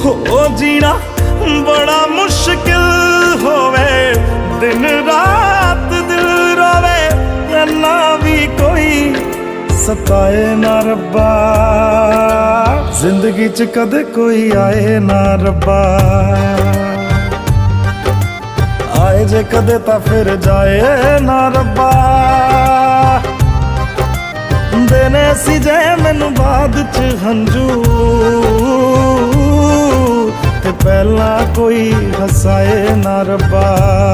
हो जीना बड़ा मुश्किल होवे, दिन रात दिल रोवे, ना भी कोई सताए ना रब्बा, जिंदगी च कदे कोई आए ना रब्बा। आए जे कदे ता फिर जाए ना रब्बा, देने सी जे मैनू बाद च हंजू, ते पहला कोई हसाए ना रब्बा।